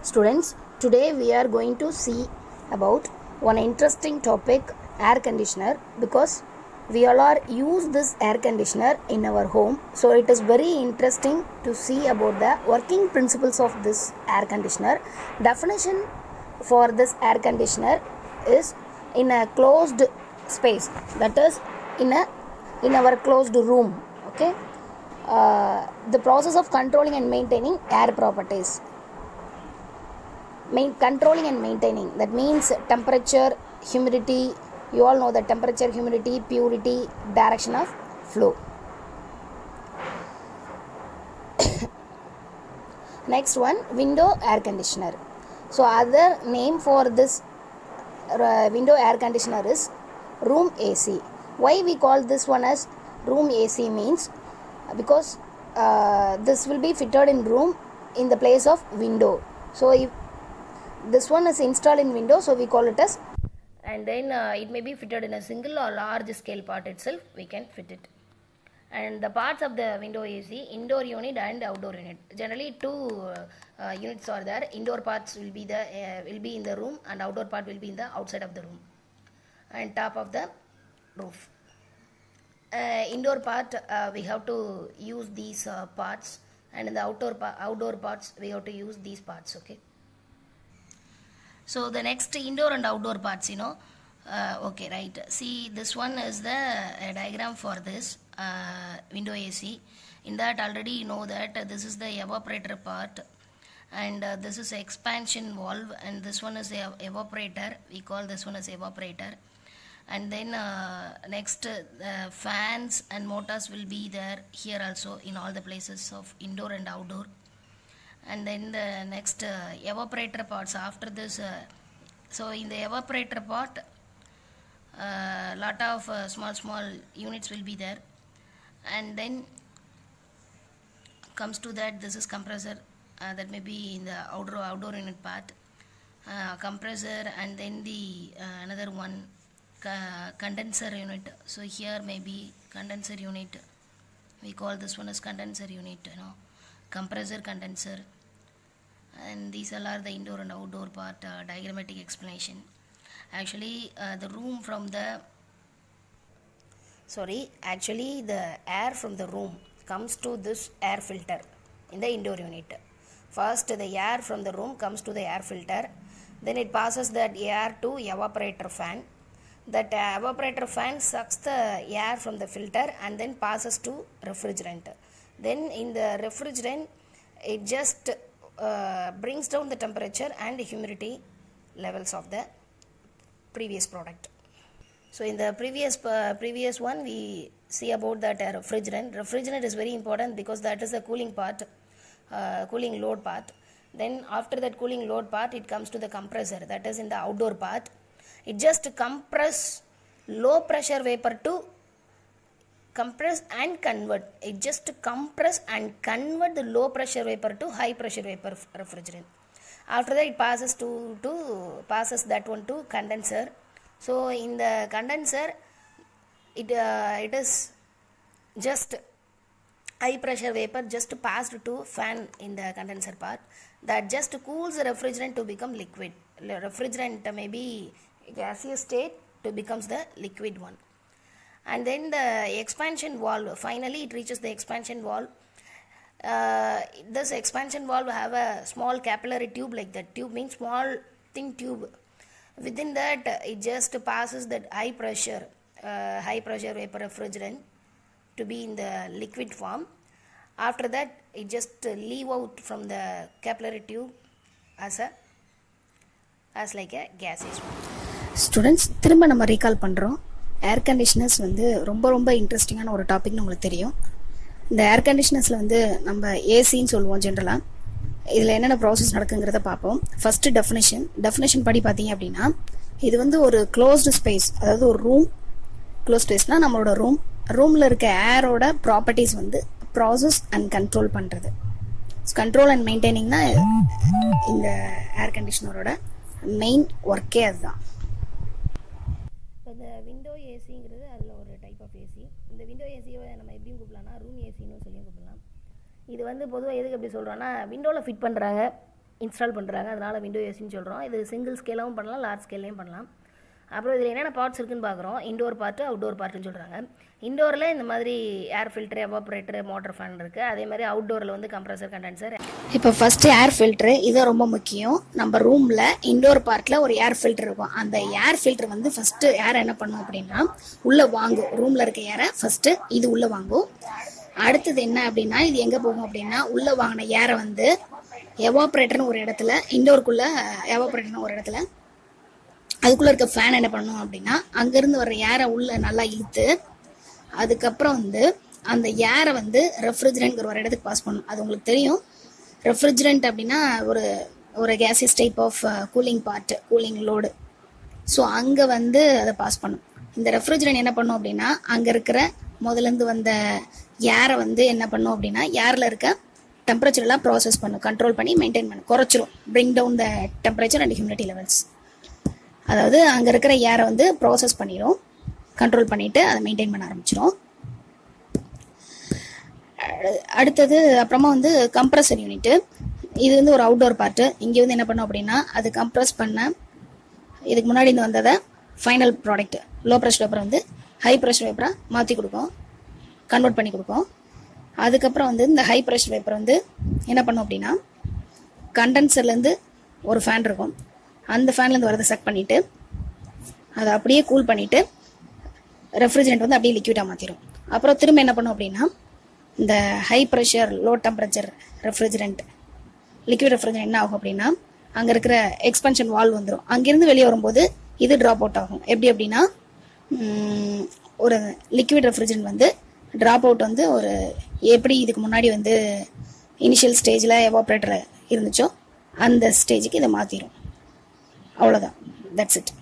Students, today we are going to see about one interesting topic, air conditioner, because we all are use this air conditioner in our home. So it is very interesting to see about the working principles of this air conditioner. Definition for this air conditioner is in a closed space, that is in our closed room. Okay, the process of controlling and maintaining air properties. Controlling and maintaining, that means temperature, humidity. You all know the temperature, humidity, purity, direction of flow. Next one, window air conditioner. So other name for this window air conditioner is room AC. Why we call this one as room AC means because this will be fitted in room in the place of window. So if this one is installed in window, so we call it as, and then it may be fitted in a single or large scale part itself, we can fit it. And the parts of the window AC, indoor unit and outdoor unit. Generally two units are there. Indoor parts will be in the room, and outdoor part will be in the outside of the room and top of the roof. Indoor part we have to use these parts, and in the outdoor parts we have to use these parts. Okay. So the next indoor and outdoor parts, okay, right. See, this one is the diagram for this window AC. In that already you know that this is the evaporator part, and this is expansion valve, and this one is the evaporator. We call this one as evaporator. And then next fans and motors will be there here also in all the places of indoor and outdoor. And then the next evaporator parts after this. So in the evaporator part, lot of small units will be there, and then comes to that, this is compressor, that may be in the outdoor unit part, compressor, and then the another one condenser unit. So here may be condenser unit, we call this one as condenser unit, compressor, condenser. And these all are the indoor and outdoor part diagrammatic explanation. Actually the air from the room comes to this air filter in the indoor unit. First the air from the room comes to the air filter, then it passes that air to evaporator fan. That evaporator fan sucks the air from the filter and then passes to refrigerant. Then in the refrigerant it just brings down the temperature and humidity levels of the previous product. So in the previous one we see about that refrigerant. Refrigerant is very important because that is the cooling part, cooling load part. Then after that cooling load part, it comes to the compressor, that is in the outdoor part. It just compress low pressure vapor to compress and convert. It just compress and convert the low pressure vapor to high pressure vapor refrigerant. After that it passes passes that one to condenser. So in the condenser it is just high pressure vapor just passed to fan in the condenser part, that just cools the refrigerant to become liquid. Refrigerant may be gaseous state to becomes the liquid one. And then the expansion valve, finally it reaches the expansion valve. This expansion valve have a small capillary tube, like that. Tube means small thin tube. Within that it just passes that high pressure vapor refrigerant to be in the liquid form. After that it just leave out from the capillary tube as like a gaseous one. Students, திரும்ப நம்ம recall பண்றோம். ஏர் conditioners வந்து ரொம்ப இன்ட்ரெஸ்டிங்கான ஒரு டாபிக்னு உங்களுக்கு தெரியும். இந்த ஏர் கண்டிஷனர்ஸில் வந்து நம்ம ஏசின்னு சொல்லுவோம் ஜென்ரலாக. இதில் என்னென்ன ப்ராசஸ் நடக்குங்கிறத பார்ப்போம். ஃபஸ்ட்டு டெஃபினேஷன் படி பார்த்தீங்க அப்படின்னா, இது வந்து ஒரு க்ளோஸ்டு ஸ்பேஸ், அதாவது ஒரு ரூம். க்ளோஸ் ஸ்பேஸ்னால் நம்மளோட ரூமில் இருக்க ஏரோட ப்ராப்பர்ட்டிஸ் வந்து ப்ராசஸ் அண்ட் கண்ட்ரோல் பண்ணுறது. கண்ட்ரோல் அண்ட் மெயின்டைனிங் தான் இந்த ஏர் கண்டிஷனரோட மெயின் ஒர்க்கே அதுதான். இந்த விண்டோ ஏசிங்கிறது அதில் ஒரு டைப் ஆஃப் ஏசி. இந்த விண்டோ ஏசியை நம்ம எப்படியும் கூப்பிடலாம்னா ரூம் ஏசின்னு சொல்லி கூப்பிடலாம். இது வந்து பொதுவாக எதுக்கு எப்படி சொல்கிறோன்னா, விண்டோவில் ஃபிட் பண்ணுறாங்க. இன்ஸ்டால் பண்ணுறாங்க, அதனால் விண்டோ ஏசின்னு சொல்கிறோம். இது சிங்கிள் ஸ்கேலாகவும் பண்ணலாம், லார்ஜ் ஸ்கேல்லையும் பண்ணலாம். அப்புறம் இதில் என்னென்ன பார்ட்ஸ் இருக்குன்னு பார்க்குறோம். இன்டோர் பார்ட்டு, அவுட்டோர் பார்ட்டுன்னு சொல்கிறாங்க. இன்டோரில் இந்த மாதிரி ஏர் ஃபில்ட்ரு, எவாப்ரேட்டரு, மோட்டர் ஃபேன் இருக்குது. அதே மாதிரி அவுட்டோரில் வந்து கம்ப்ரஸர், கண்டென்சர். இப்போ ஃபஸ்ட்டு ஏர் ஃபில்ட்ரு, இது ரொம்ப முக்கியம். நம்ம ரூமில் இன்டோர் பார்ட்டில் ஒரு ஏர் ஃபில்ட்ரு இருக்கும். அந்த ஏர் ஃபில்ட்ரு வந்து ஃபஸ்ட்டு ஏர் என்ன பண்ணும் அப்படின்னா உள்ளே வாங்கும். ரூமில் இருக்க ஏரை ஃபஸ்ட்டு இது உள்ளே வாங்கும். அடுத்தது என்ன அப்படின்னா இது எங்கே போகும் அப்படின்னா உள்ளே வாங்கின ஏரை வந்து எவாப்ரேட்டர்னு ஒரு இடத்துல, இன்டோருக்குள்ளே எவாப்ரேட்டர்னு ஒரு இடத்துல, அதுக்குள்ளே இருக்க ஃபேன் என்ன பண்ணும் அப்படின்னா அங்கேருந்து வர்ற ஏரை உள்ளே நல்லா இழுத்து அதுக்கப்புறம் வந்து அந்த ஏரை வந்து ரெஃப்ரிஜரண்ட்ங்கிற ஒரு இடத்துக்கு பாஸ் பண்ணும். அது உங்களுக்கு தெரியும். ரெஃப்ரிஜரண்ட் அப்படின்னா ஒரு ஒரு gaseous type of cooling part, cooling load. So அங்கே வந்து அதை பாஸ் பண்ணும். இந்த ரெஃப்ரிஜரண்ட் என்ன பண்ணும் அப்படின்னா அங்கே இருக்கிற முதலேருந்து வந்த ஏரை வந்து என்ன பண்ணும் அப்படின்னா ஏரில் இருக்க டெம்பரேச்சர்லாம் ப்ராசஸ் பண்ணும், கண்ட்ரோல் பண்ணி மெயின்டைன் பண்ணும், குறைச்சிரும். Bring down the temperature and humidity levels. அதாவது அங்கே இருக்கிற ஏரை வந்து ப்ராசஸ் பண்ணிடும், கண்ட்ரோல் பண்ணிவிட்டு அதை மெயின்டைன் பண்ண ஆரம்பிச்சிடும். அடுத்தது அப்புறமா வந்து கம்ப்ரஸர் யூனிட்டு. இது வந்து ஒரு அவுட்டோர் பார்ட்டு. இங்கே வந்து என்ன பண்ணும் அப்படின்னா அது கம்ப்ரஸ் பண்ண இதுக்கு முன்னாடி இருந்து வந்ததை ஃபைனல் ப்ராடக்ட் லோ ப்ரெஷர் வேப்பரை வந்து ஹை ப்ரெஷர் வேப்பரை மாற்றி கொடுக்கும், கன்வெர்ட் பண்ணி கொடுக்கும். அதுக்கப்புறம் வந்து இந்த ஹை ப்ரெஷர் வேப்பர் வந்து என்ன பண்ணும் அப்படின்னா கண்டென்சர்லேருந்து ஒரு ஃபேன் இருக்கும், அந்த ஃபேன்லேருந்து வரதை செக் பண்ணிவிட்டு அதை அப்படியே கூல் பண்ணிவிட்டு ரெஃப்ரிஜரண்ட் வந்து அப்படியே லிக்விடாக மாற்றிடும். அப்புறம் திரும்ப என்ன பண்ணும் அப்படின்னா இந்த high pressure low temperature refrigerant, liquid refrigerant என்ன ஆகும் அப்படின்னா அங்கே இருக்கிற எக்ஸ்பென்ஷன் வால்வ் வந்துடும். அங்கேருந்து வெளியே வரும்போது இது ட்ராப் அவுட் ஆகும். எப்படி அப்படின்னா ஒரு லிக்விட் ரெஃப்ரிஜரண்ட் வந்து ட்ராப் அவுட் வந்து ஒரு எப்படி இதுக்கு முன்னாடி வந்து இனிஷியல் ஸ்டேஜில் எவாப்ரேட்டர் இருந்துச்சோ அந்த ஸ்டேஜுக்கு இதை மாற்றிடும். அவ்வளோதான். That's it.